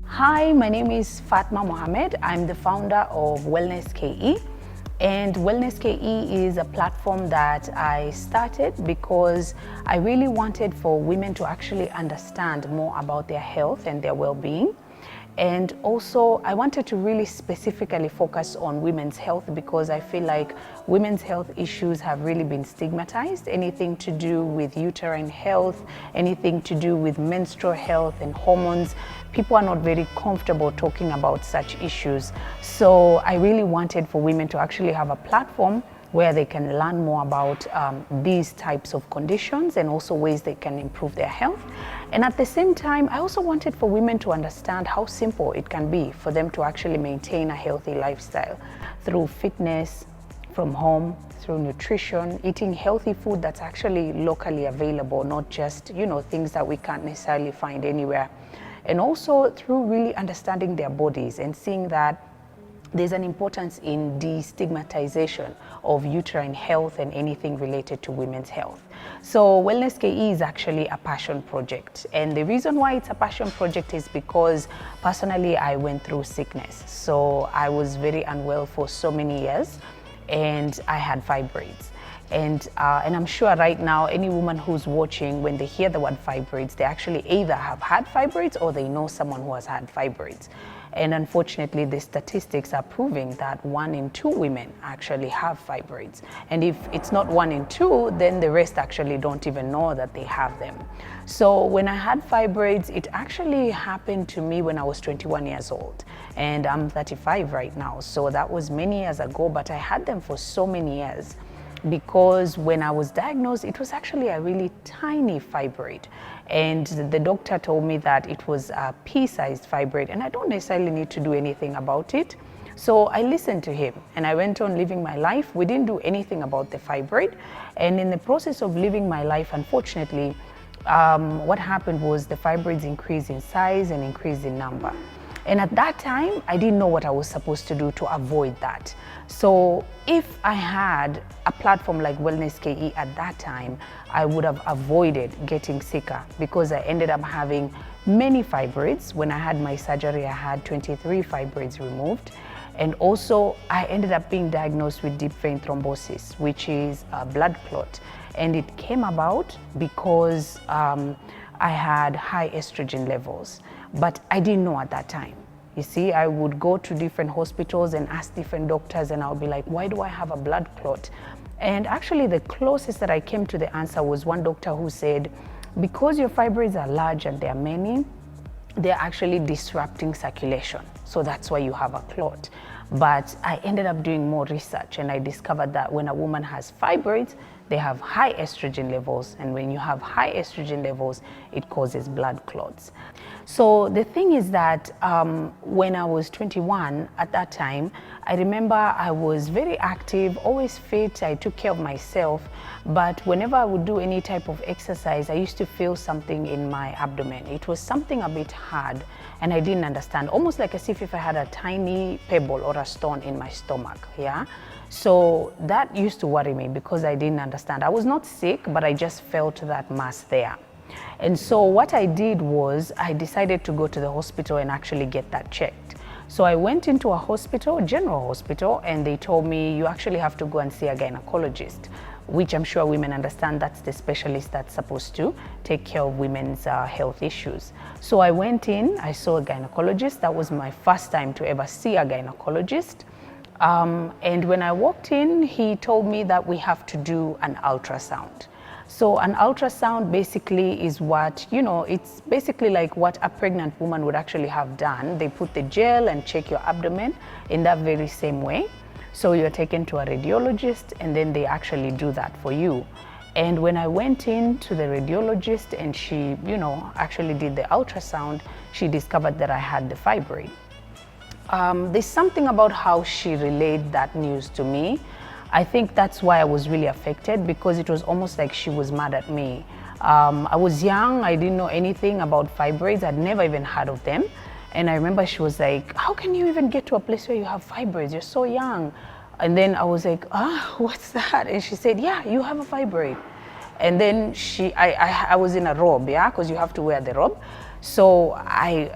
Hi, my name is Fatma Mohamed. I'm the founder of Wellness KE. And Wellness KE is a platform that I started because I really wanted for women to actually understand more about their health and their well-being. And also, I wanted to really specifically focus on women's health because I feel like women's health issues have really been stigmatized. Anything to do with uterine health, anything to do with menstrual health and hormones, people are not very comfortable talking about such issues. So I really wanted for women to actually have a platform where they can learn more about these types of conditions and also ways they can improve their health. And at the same time, I also wanted for women to understand how simple it can be for them to actually maintain a healthy lifestyle through fitness, from home, through nutrition, eating healthy food that's actually locally available, not just, things that we can't necessarily find anywhere. And also through really understanding their bodies and seeing that there's an importance in destigmatization of uterine health and anything related to women's health. So Wellness KE is actually a passion project. And the reason why it's a passion project is because personally I went through sickness. So I was very unwell for so many years and I had fibroids. And I'm sure right now, any woman who's watching, when they hear the word fibroids, they actually either have had fibroids or they know someone who has had fibroids. And unfortunately, the statistics are proving that 1 in 2 women actually have fibroids. And if it's not 1 in 2, then the rest actually don't even know that they have them. So when I had fibroids, it actually happened to me when I was 21 years old. And I'm 35 right now. So that was many years ago, but I had them for so many years. Because when I was diagnosed, it was actually a really tiny fibroid. And the doctor told me that it was a pea-sized fibroid and I don't necessarily need to do anything about it. So I listened to him and I went on living my life. We didn't do anything about the fibroid. And in the process of living my life, unfortunately, what happened was the fibroids increased in size and increased in number. And at that time, I didn't know what I was supposed to do to avoid that. So if I had a platform like Wellness KE at that time, I would have avoided getting sicker because I ended up having many fibroids. When I had my surgery, I had 23 fibroids removed. And also, I ended up being diagnosed with deep vein thrombosis, which is a blood clot. And it came about because I had high estrogen levels, but I didn't know at that time. You see, I would go to different hospitals and ask different doctors and I would be like, why do I have a blood clot? And actually the closest that I came to the answer was one doctor who said, because your fibroids are large and there are many, they're actually disrupting circulation. So that's why you have a clot. But I ended up doing more research and I discovered that when a woman has fibroids, they have high estrogen levels, and when you have high estrogen levels, it causes blood clots. So the thing is that when I was 21, at that time, I remember I was very active, always fit, I took care of myself, but whenever I would do any type of exercise, I used to feel something in my abdomen. It was something a bit hard, and I didn't understand, almost like as if I had a tiny pebble or a stone in my stomach, yeah? So that used to worry me because I didn't understand. I was not sick, but I just felt that mass there. And so what I did was I decided to go to the hospital and actually get that checked. So I went into a hospital, general hospital, and they told me you actually have to go and see a gynecologist, which I'm sure women understand that's the specialist that's supposed to take care of women's health issues. So I went in, I saw a gynecologist. That was my first time to ever see a gynecologist. And when I walked in, he told me that we have to do an ultrasound. So an ultrasound basically is what, it's basically like what a pregnant woman would actually have done. They put the gel and check your abdomen in that very same way. So you're taken to a radiologist and then they actually do that for you. And when I went in to the radiologist and she, actually did the ultrasound, she discovered that I had the fibroid. There's something about how she relayed that news to me. I think that's why I was really affected, because it was almost like she was mad at me. I was young, I didn't know anything about fibroids, I'd never even heard of them. And I remember she was like, how can you even get to a place where you have fibroids? You're so young. And then I was like, what's that? And she said, yeah, you have a fibroid. And then I was in a robe, yeah, because you have to wear the robe. So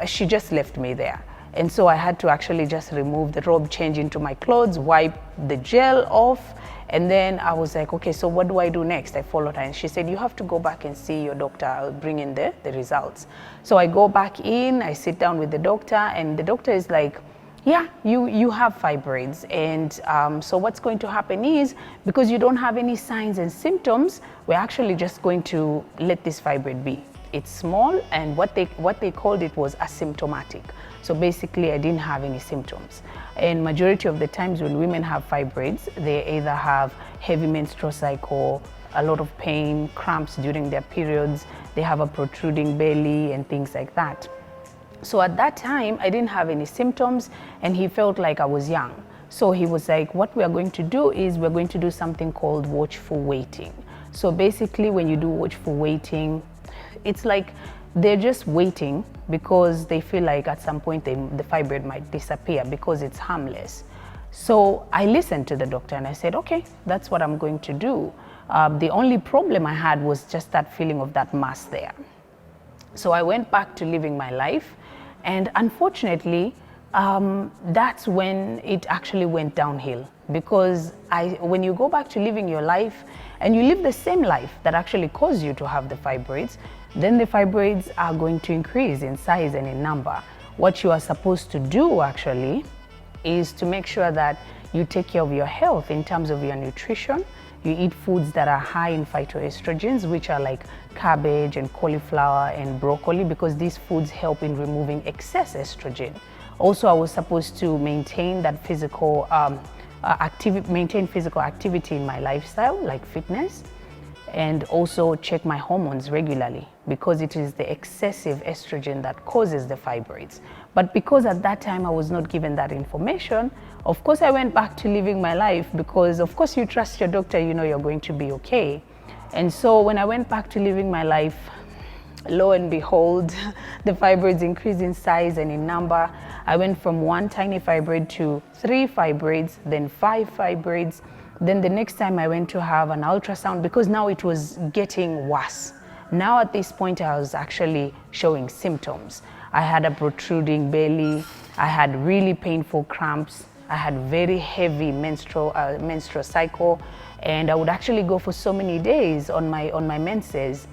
she just left me there. And so I had to actually just remove the robe, change into my clothes, wipe the gel off. And then I was like, okay, so what do I do next? I followed her and she said, you have to go back and see your doctor. I'll bring in the results. So I go back in, I sit down with the doctor, and the doctor is like, yeah, you have fibroids. And so what's going to happen is, because you don't have any signs and symptoms, we're actually just going to let this fibroid be. It's small, and what they called it was asymptomatic. So basically I didn't have any symptoms. And majority of the times when women have fibroids, they either have heavy menstrual cycle, a lot of pain, cramps during their periods, they have a protruding belly and things like that. So at that time, I didn't have any symptoms, and he felt like I was young. So he was like, what we are going to do is we're going to do something called watchful waiting. So basically when you do watchful waiting, it's like they're just waiting because they feel like at some point the fibroid might disappear because it's harmless. So I listened to the doctor and I said, okay, that's what I'm going to do. The only problem I had was just that feeling of that mass there. So I went back to living my life, and unfortunately, that's when it actually went downhill, because when you go back to living your life and you live the same life that actually caused you to have the fibroids, then the fibroids are going to increase in size and in number. What you are supposed to do actually is to make sure that you take care of your health in terms of your nutrition. You eat foods that are high in phytoestrogens, which are like cabbage and cauliflower and broccoli, because these foods help in removing excess estrogen. Also, I was supposed to maintain that physical activity in my lifestyle, like fitness, and also check my hormones regularly, because it is the excessive estrogen that causes the fibroids. But because at that time I was not given that information, of course I went back to living my life, because of course you trust your doctor, you know you're going to be okay. And so when I went back to living my life, lo and behold, the fibroids increased in size and in number. I went from one tiny fibroid to 3 fibroids, then 5 fibroids. Then the next time I went to have an ultrasound, because now it was getting worse. Now at this point I was actually showing symptoms. I had a protruding belly, I had really painful cramps, I had very heavy menstrual cycle, and I would actually go for so many days on my menses.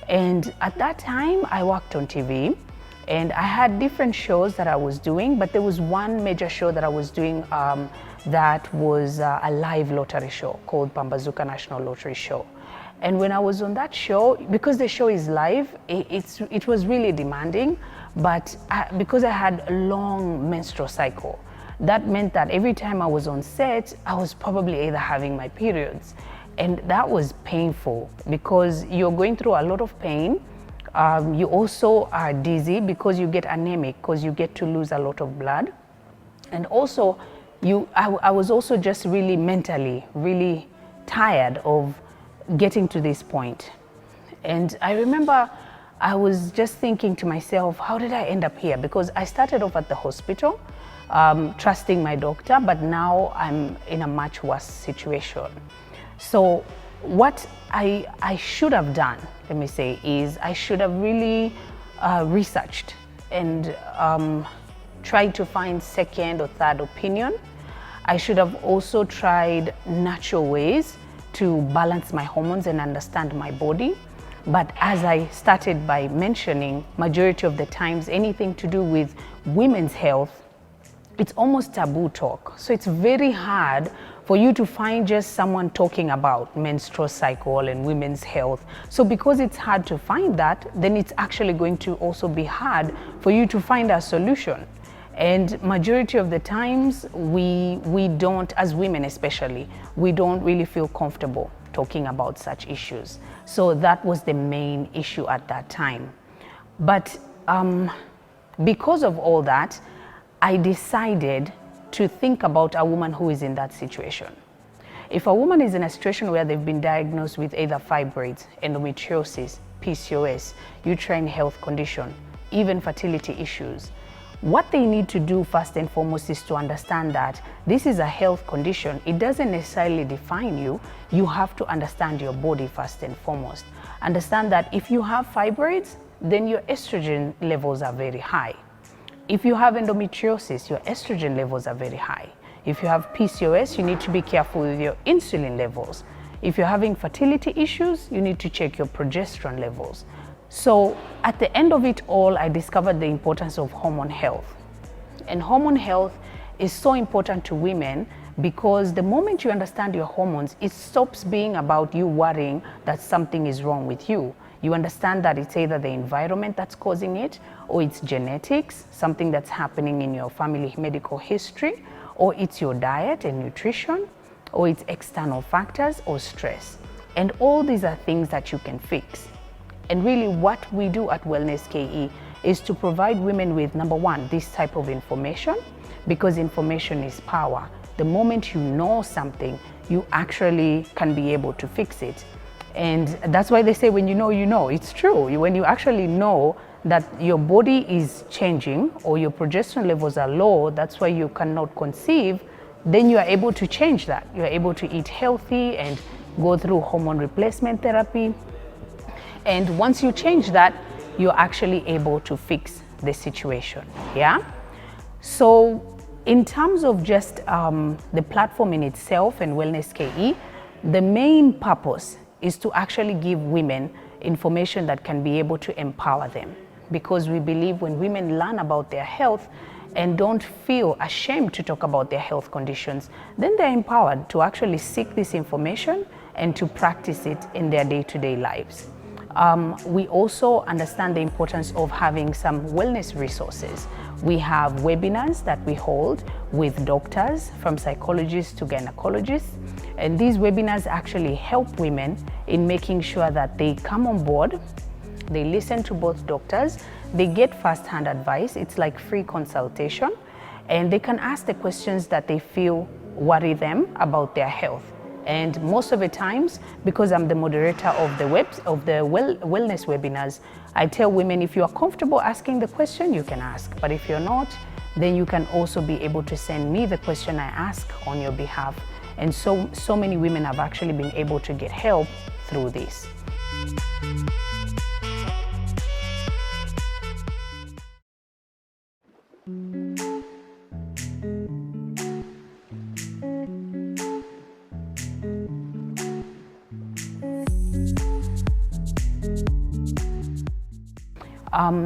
And at that time I worked on TV, and I had different shows that I was doing, but there was one major show that I was doing that was a live lottery show called Pambazuka National Lottery Show. And when I was on that show, because the show is live, it was really demanding, but because I had a long menstrual cycle, that meant that every time I was on set, I was probably either having my periods. And that was painful, because you're going through a lot of pain. You also are dizzy because you get anemic, because you get to lose a lot of blood. And also, I was also just really mentally, really tired of getting to this point. And I remember I was just thinking to myself, how did I end up here? Because I started off at the hospital, trusting my doctor, but now I'm in a much worse situation. So what I should have done, let me say, is I should have really researched and tried to find second or third opinion. I should have also tried natural ways to balance my hormones and understand my body. But as I started by mentioning, majority of the times, anything to do with women's health, it's almost taboo talk. So it's very hard for you to find just someone talking about menstrual cycle and women's health. So because it's hard to find that, then it's actually going to also be hard for you to find a solution. And majority of the times, we don't, as women especially, we don't really feel comfortable talking about such issues. So that was the main issue at that time. But because of all that, I decided to think about a woman who is in that situation. If a woman is in a situation where they've been diagnosed with either fibroids, endometriosis, PCOS, uterine health condition, even fertility issues, What they need to do first and foremost is to understand that this is a health condition. It doesn't necessarily define you. You have to understand your body first and foremost. Understand that if you have fibroids, then your estrogen levels are very high. If you have endometriosis, your estrogen levels are very high. If you have PCOS, you need to be careful with your insulin levels. If you're having fertility issues, you need to check your progesterone levels. So at the end of it all, I discovered the importance of hormone health. And hormone health is so important to women because the moment you understand your hormones, it stops being about you worrying that something is wrong with you. You understand that it's either the environment that's causing it, or it's genetics, something that's happening in your family medical history, or it's your diet and nutrition, or it's external factors or stress. And all these are things that you can fix. And really what we do at Wellness KE is to provide women with, number one, this type of information, because information is power. The moment you know something, you actually can be able to fix it. And that's why they say when you know, you know. It's true. When you actually know that your body is changing or your progesterone levels are low, that's why you cannot conceive, then you are able to change that. You are able to eat healthy and go through hormone replacement therapy. And once you change that, you're actually able to fix the situation, yeah? So in terms of just the platform in itself and Wellness KE, the main purpose is to actually give women information that can be able to empower them. Because we believe when women learn about their health and don't feel ashamed to talk about their health conditions, then they're empowered to actually seek this information and to practice it in their day-to-day lives. We also understand the importance of having some wellness resources. We have webinars that we hold with doctors, from psychologists to gynecologists, and these webinars actually help women in making sure that they come on board, they listen to both doctors, they get first-hand advice. It's like free consultation, and they can ask the questions that they feel worry them about their health. And most of the times, because I'm the moderator of the wellness webinars, I tell women if you are comfortable asking the question, you can ask. But if you're not, then you can also be able to send me the question I ask on your behalf. And so many women have actually been able to get help through this.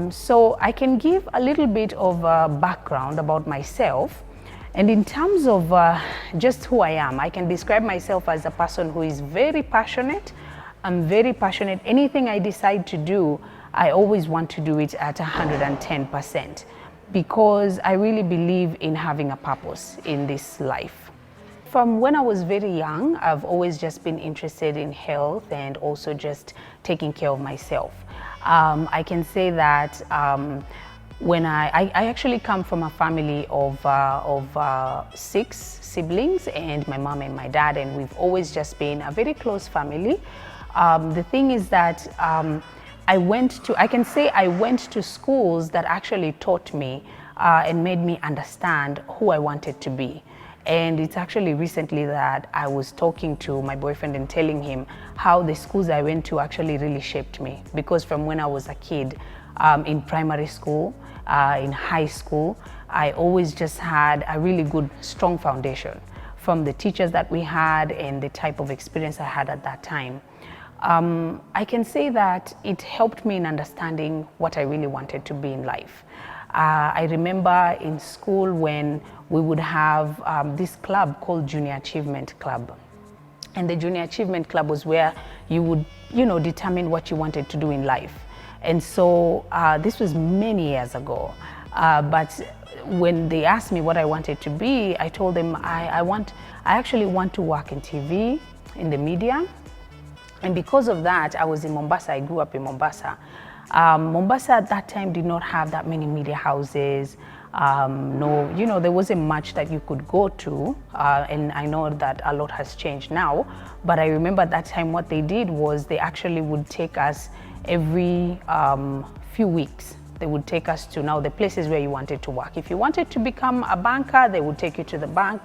So I can give a little bit of background about myself. And in terms of just who I am, I can describe myself as a person who is very passionate. I'm very passionate. Anything I decide to do, I always want to do it at 110%, because I really believe in having a purpose in this life. From when I was very young, I've always just been interested in health and also just taking care of myself. I can say that when I actually come from a family of 6 siblings, and my mom and my dad, and we've always just been a very close family. The thing is that I can say I went to schools that actually taught me and made me understand who I wanted to be. And it's actually recently that I was talking to my boyfriend and telling him how the schools I went to actually really shaped me. Because from when I was a kid, in primary school, in high school, I always just had a really good, strong foundation from the teachers that we had and the type of experience I had at that time. I can say that it helped me in understanding what I really wanted to be in life. I remember in school when we would have this club called Junior Achievement Club. And the Junior Achievement Club was where you would, determine what you wanted to do in life. And so this was many years ago. But when they asked me what I wanted to be, I told them I actually want to work in TV, in the media. And because of that, I was in Mombasa. I grew up in Mombasa. Mombasa at that time did not have that many media houses. There wasn't much that you could go to, and I know that a lot has changed now, but I remember at that time what they did was they actually would take us every few weeks They would take us to now the places where you wanted to work. If you wanted to become a banker, they would take you to the bank.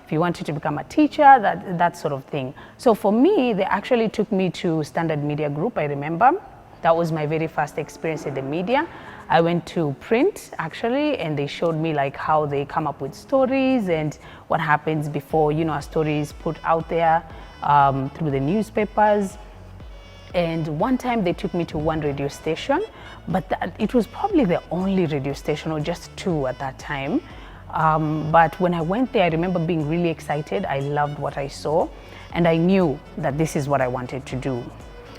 If you wanted to become a teacher, that sort of thing. So for me, they actually took me to Standard Media Group, I remember. That was my very first experience in the media. I went to print actually, and they showed me like how they come up with stories and what happens before, you know, a story is put out there through the newspapers. And one time they took me to one radio station, but it was probably the only radio station, or just two at that time. But when I went there, I remember being really excited. I loved what I saw, and I knew that this is what I wanted to do.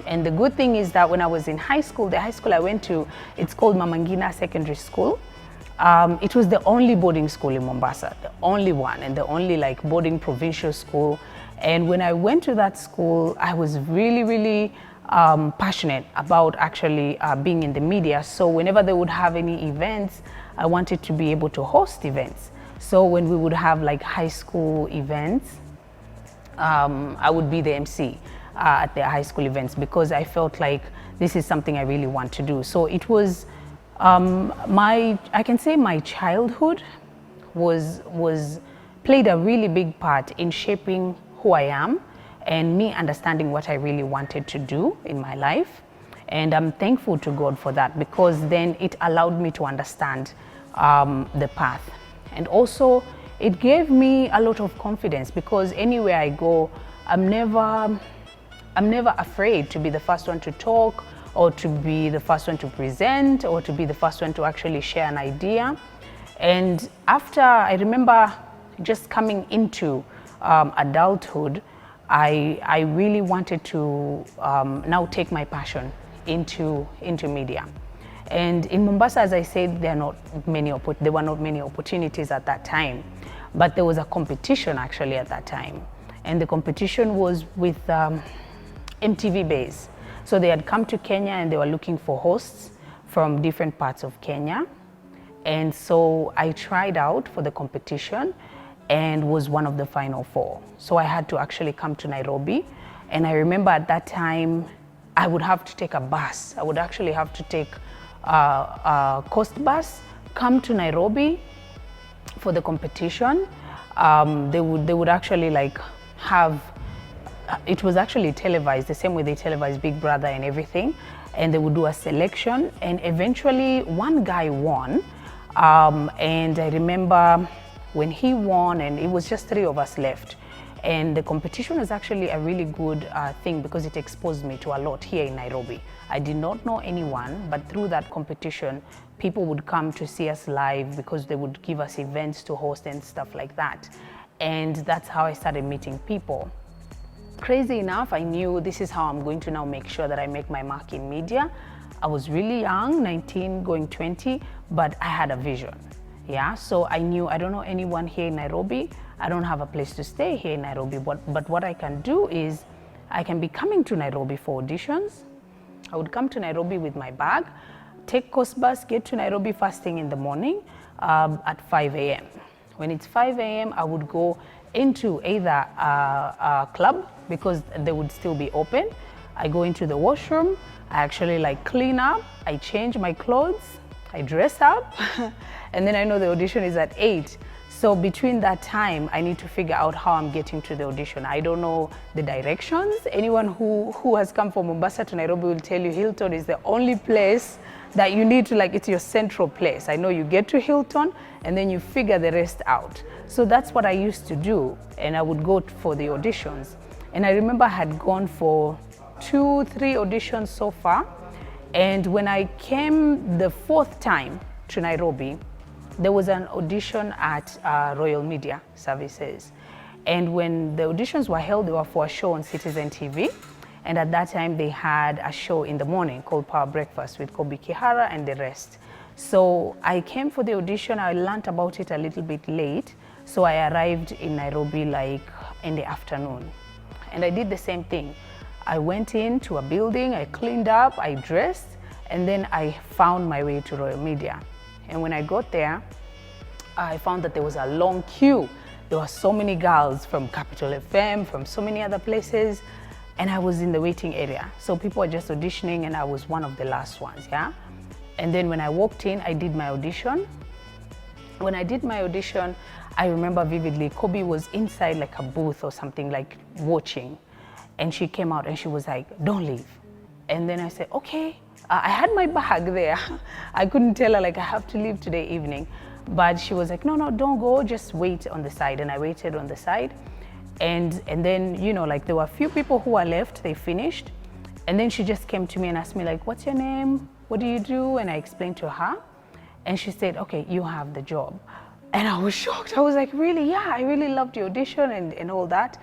And the good thing is that when I was in high school, the high school I went to, it's called Mama Ngina Secondary School. It was the only boarding school in Mombasa, the only one, and the only like boarding provincial school. And when I went to that school, I was really, really passionate about actually being in the media. So whenever they would have any events, I wanted to be able to host events. So when we would have like high school events, I would be the MC at the high school events, because I felt like this is something I really want to do. So it was I can say my childhood played a really big part in shaping who I am and me understanding what I really wanted to do in my life. And I'm thankful to God for that, because then it allowed me to understand the path. And also it gave me a lot of confidence, because anywhere I go, I'm never afraid to be the first one to talk, or to be the first one to present, or to be the first one to actually share an idea. And after, I remember just coming into adulthood, I really wanted to now take my passion into media. And in Mombasa, as I said, there were not many opportunities at that time, but there was a competition actually at that time. And the competition was with MTV Base. So they had come to Kenya and they were looking for hosts from different parts of Kenya. And so I tried out for the competition and was one of the final four. So I had to actually come to Nairobi. And I remember at that time, I would have to take a bus. I would actually have to take a coast bus, come to Nairobi for the competition. They would actually like have, it was actually televised, the same way they televised Big Brother and everything. And they would do a selection, and eventually one guy won. And I remember when he won, and it was just 3 of us left. And the competition was actually a really good thing, because it exposed me to a lot here in Nairobi. I did not know anyone, but through that competition, people would come to see us live, because they would give us events to host and stuff like that. And that's how I started meeting people. Crazy enough, I knew this is how I'm going to now make sure that I make my mark in media. I was really young, 19 going 20, but I had a vision. Yeah, so I knew I don't know anyone here in Nairobi. I don't have a place to stay here in Nairobi, but what I can do is I can be coming to Nairobi for auditions. I would come to Nairobi with my bag, take coast bus, get to Nairobi first thing in the morning at 5 a.m. When it's 5 a.m., I would go into either a club, because they would still be open. I go into the washroom, I actually like clean up, I change my clothes, I dress up, and then I know the audition is at 8. So between that time, I need to figure out how I'm getting to the audition. I don't know the directions. Anyone who has come from Mombasa to Nairobi will tell you Hilton is the only place that you need to, like, it's your central place. I know you get to Hilton and then you figure the rest out. So that's what I used to do, and I would go for the auditions. And I remember I had gone for 2-3 auditions so far. And when I came the 4th time to Nairobi, there was an audition at Royal Media Services. And when the auditions were held, they were for a show on Citizen TV. And at that time, they had a show in the morning called Power Breakfast with Kobe Kihara and the rest. So I came for the audition. I learned about it a little bit late. So I arrived in Nairobi like in the afternoon. And I did the same thing. I went into a building, I cleaned up, I dressed, and then I found my way to Royal Media. And when I got there, I found that there was a long queue. There were so many girls from Capital FM, from so many other places, and I was in the waiting area. So people were just auditioning, and I was one of the last ones, yeah? And then when I walked in, I did my audition. When I did my audition, I remember vividly, Kobe was inside like a booth or something, like watching. And she came out and she was like, don't leave. And then I said, okay. I had my bag there. I couldn't tell her like I have to leave today evening. But she was like, no, no, don't go, just wait on the side. And I waited on the side. And then, you know, like there were a few people who were left, they finished. And then she just came to me and asked me like, what's your name? What do you do? And I explained to her. And she said, okay, you have the job. And I was shocked. I was like, really? Yeah, I really loved the audition and all that.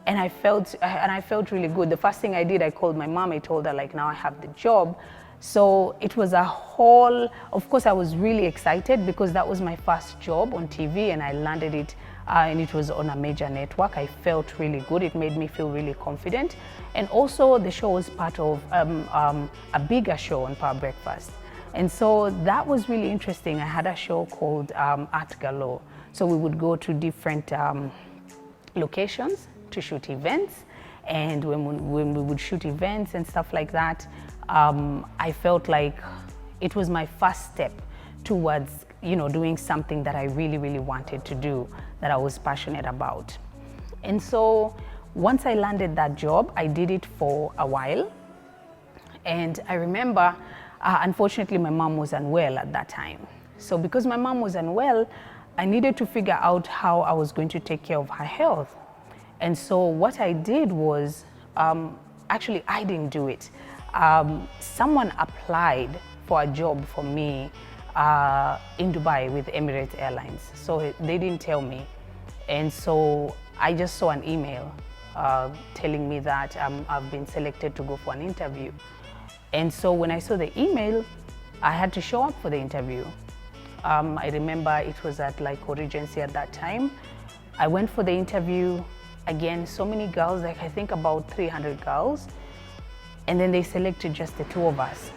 And I felt really good. The first thing I did, I called my mom. I told her like, now I have the job. So it was a whole, of course I was really excited because that was my first job on TV and I landed it and it was on a major network. I felt really good. It made me feel really confident. And also the show was part of a bigger show on Power Breakfast. And so that was really interesting. I had a show called Art Galore. So we would go to different locations to shoot events. And when we would shoot events and stuff like that, I felt like it was my first step towards, you know, doing something that I really, really wanted to do, that I was passionate about. And so once I landed that job, I did it for a while. And I remember, unfortunately, my mom was unwell at that time. So because my mom was unwell, I needed to figure out how I was going to take care of her health. And so what I did was, actually, I didn't do it. Someone applied for a job for me in Dubai with Emirates Airlines. So they didn't tell me. And so I just saw an email telling me that I've been selected to go for an interview. And so when I saw the email, I had to show up for the interview. I remember it was at like Regency at that time. I went for the interview. Again, so many girls, like I think about 300 girls. And then they selected just the two of us.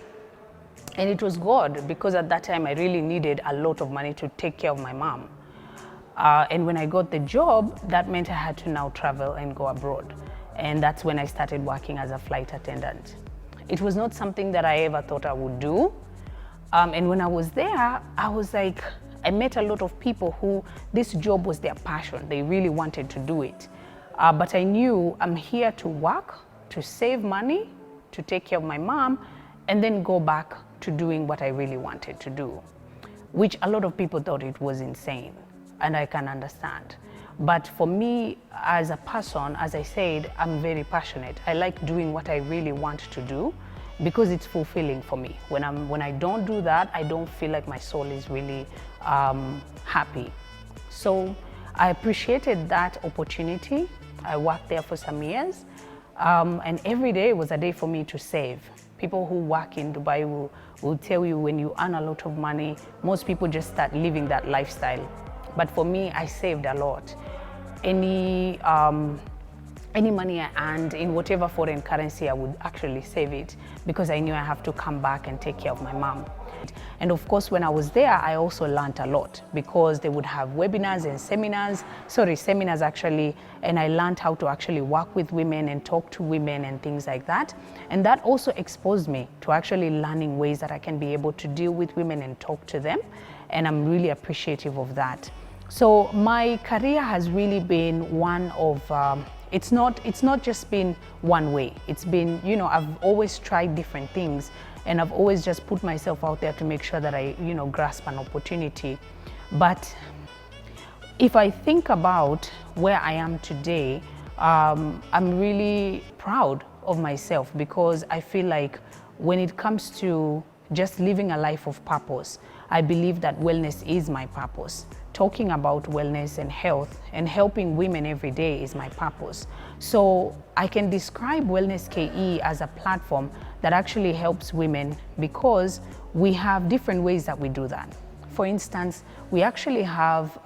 And it was good because at that time I really needed a lot of money to take care of my mom. And when I got the job, that meant I had to now travel and go abroad. And that's when I started working as a flight attendant. It was not something that I ever thought I would do. And when I was there, I was like, I met a lot of people who this job was their passion. They really wanted to do it. But I knew I'm here to work, to save money, to take care of my mom, and then go back to doing what I really wanted to do, which a lot of people thought it was insane, and I can understand. But for me, as a person, as I said, I'm very passionate. I like doing what I really want to do because it's fulfilling for me. When I don't do that, I don't feel like my soul is really happy. So I appreciated that opportunity. I worked there for some years. And every day was a day for me to save. People who work in Dubai will tell you when you earn a lot of money, most people just start living that lifestyle. But for me, I saved a lot. Any money I earned in whatever foreign currency, I would actually save it because I knew I have to come back and take care of my mom. And of course, when I was there, I also learned a lot because they would have webinars and seminars actually, and I learned how to actually work with women and talk to women and things like that. And that also exposed me to actually learning ways that I can be able to deal with women and talk to them. And I'm really appreciative of that. So my career has really been one of, it's not just been one way. It's been, you know, I've always tried different things. And I've always just put myself out there to make sure that I, you know, grasp an opportunity. But if I think about where I am today, I'm really proud of myself because I feel like when it comes to just living a life of purpose, I believe that wellness is my purpose. Talking about wellness and health and helping women every day is my purpose. So I can describe Wellness KE as a platform that actually helps women because we have different ways that we do that. For instance, we actually have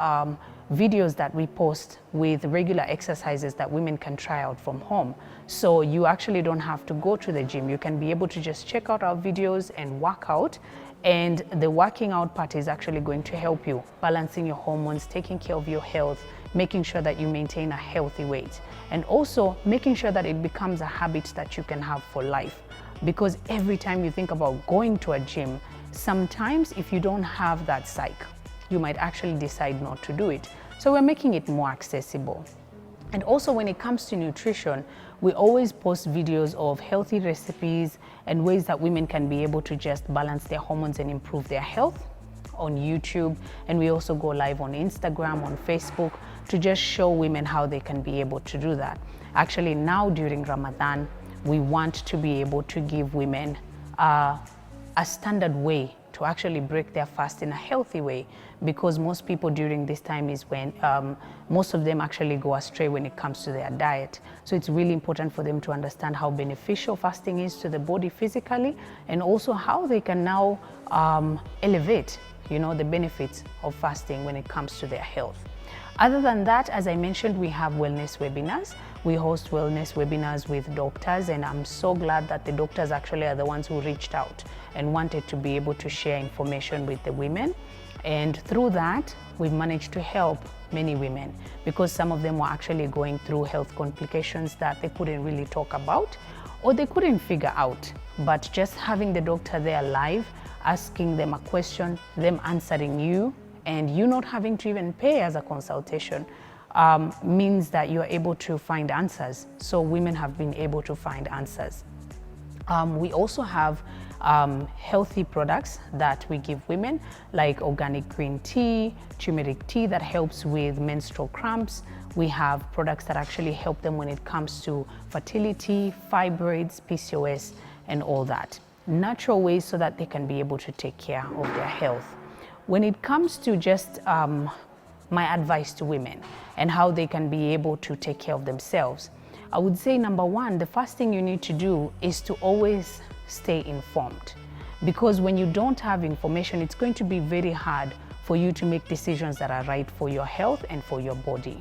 videos that we post with regular exercises that women can try out from home. So you actually don't have to go to the gym. You can be able to just check out our videos and work out. And the working out part is actually going to help you balancing your hormones, taking care of your health, making sure that you maintain a healthy weight, and also making sure that it becomes a habit that you can have for life. Because every time you think about going to a gym, Sometimes if you don't have that psyche, you might actually decide not to do it. So we're making it more accessible. And also when it comes to nutrition, we always post videos of healthy recipes and ways that women can be able to just balance their hormones and improve their health on YouTube. And we also go live on Instagram, on Facebook, to just show women how they can be able to do that. Actually, now during Ramadan, we want to be able to give women a standard way to actually break their fast in a healthy way, because most people during this time is when most of them actually go astray when it comes to their diet. So it's really important for them to understand how beneficial fasting is to the body physically, and also how they can now elevate, you know, the benefits of fasting when it comes to their health. Other than that, as I mentioned, we have wellness webinars. We host wellness webinars with doctors, and I'm so glad that the doctors actually are the ones who reached out and wanted to be able to share information with the women. And through that, we've managed to help many women, because some of them were actually going through health complications that they couldn't really talk about or they couldn't figure out. But just having the doctor there live, asking them a question, them answering you, and you not having to even pay as a consultation, means that you are able to find answers. So women have been able to find answers. We also have healthy products that we give women, like organic green tea, turmeric tea that helps with menstrual cramps. We have products that actually help them when it comes to fertility, fibroids, PCOS, and all that. Natural ways so that they can be able to take care of their health. When it comes to just my advice to women and how they can be able to take care of themselves, I would say number one, the first thing you need to do is to always stay informed. Because when you don't have information, it's going to be very hard for you to make decisions that are right for your health and for your body.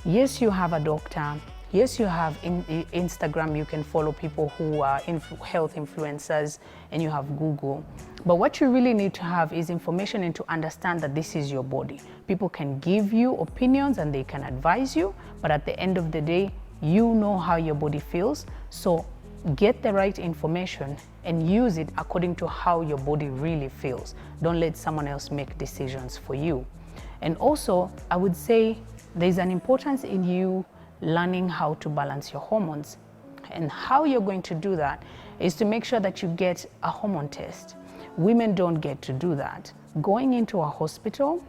Yes, you have a doctor. Yes, you have Instagram, you can follow people who are health influencers, and you have Google. But what you really need to have is information and to understand that this is your body. People can give you opinions and they can advise you, but at the end of the day, you know how your body feels. So get the right information and use it according to how your body really feels. Don't let someone else make decisions for you. And also, I would say there's an importance in you learning how to balance your hormones. And how you're going to do that is to make sure that you get a hormone test. Women don't get to do that. Going into a hospital,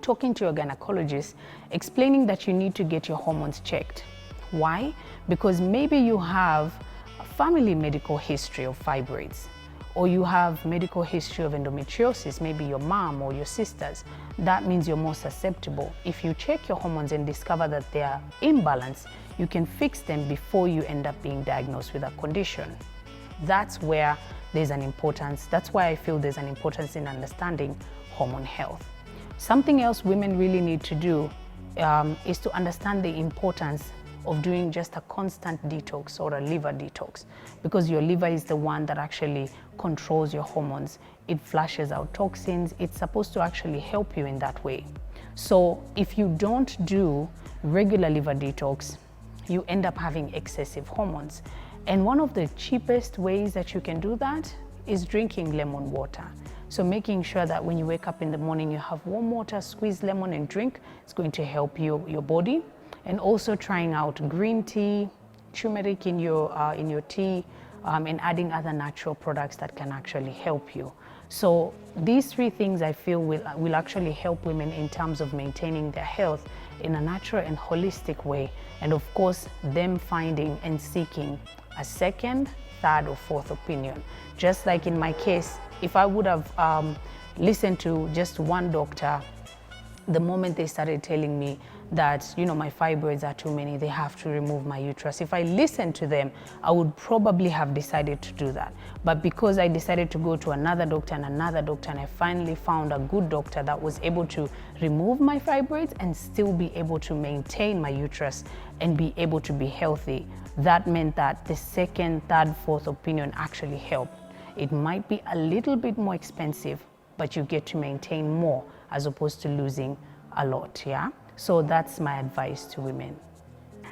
talking to your gynecologist, explaining that you need to get your hormones checked. Why? Because maybe you have a family medical history of fibroids, or you have medical history of endometriosis, maybe your mom or your sisters. That means you're more susceptible. If you check your hormones and discover that they are imbalanced, you can fix them before you end up being diagnosed with a condition. That's where there's an importance. That's why I feel there's an importance in understanding hormone health. Something else women really need to do is to understand the importance of doing just a constant detox or a liver detox, because your liver is the one that actually controls your hormones. It flushes out toxins. It's supposed to actually help you in that way. So if you don't do regular liver detox, you end up having excessive hormones. And one of the cheapest ways that you can do that is drinking lemon water. So making sure that when you wake up in the morning, you have warm water, squeeze lemon and drink. It's going to help your body. And also trying out green tea, turmeric in your tea, and adding other natural products that can actually help you. So these three things I feel will actually help women in terms of maintaining their health in a natural and holistic way. And of course, them finding and seeking a second, third, or fourth opinion. Just like in my case, if I would have listened to just one doctor, the moment they started telling me that, you know, my fibroids are too many, they have to remove my uterus, if I listened to them, I would probably have decided to do that. But because I decided to go to another doctor and I finally found a good doctor that was able to remove my fibroids and still be able to maintain my uterus and be able to be healthy, that meant that the second, third, fourth opinion actually helped. It might be a little bit more expensive, but you get to maintain more as opposed to losing a lot, yeah? So that's my advice to women.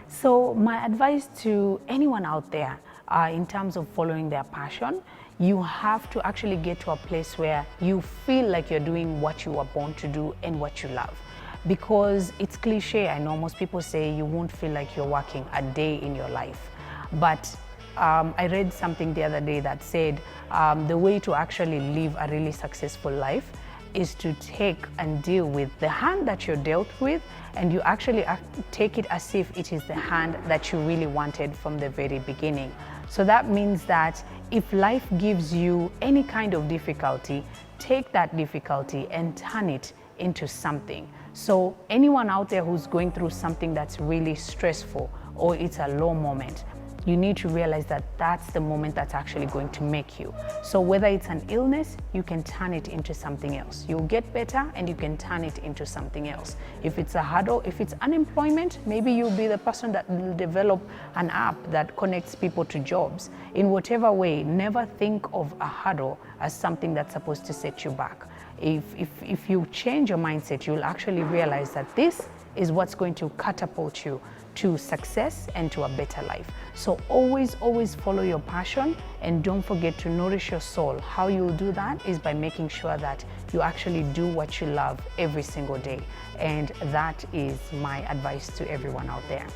So my advice to anyone out there in terms of following their passion you have to actually get to a place where you feel like you're doing what you were born to do and what you love. Because it's cliche, I know most people say you won't feel like you're working a day in your life. But I read something the other day that said the way to actually live a really successful life is to take and deal with the hand that you're dealt with, and you actually take it as if it is the hand that you really wanted from the very beginning. So that means that if life gives you any kind of difficulty, take that difficulty and turn it into something. So anyone out there who's going through something that's really stressful or it's a low moment, you need to realize that that's the moment that's actually going to make you. So whether it's an illness, you can turn it into something else. You'll get better and you can turn it into something else. If it's a hurdle, if it's unemployment, maybe you'll be the person that will develop an app that connects people to jobs. In whatever way, never think of a hurdle as something that's supposed to set you back. If you change your mindset, you'll actually realize that this is what's going to catapult you to success and to a better life. So always follow your passion, and don't forget to nourish your soul. How you'll do that is by making sure that you actually do what you love every single day. And that is my advice to everyone out there.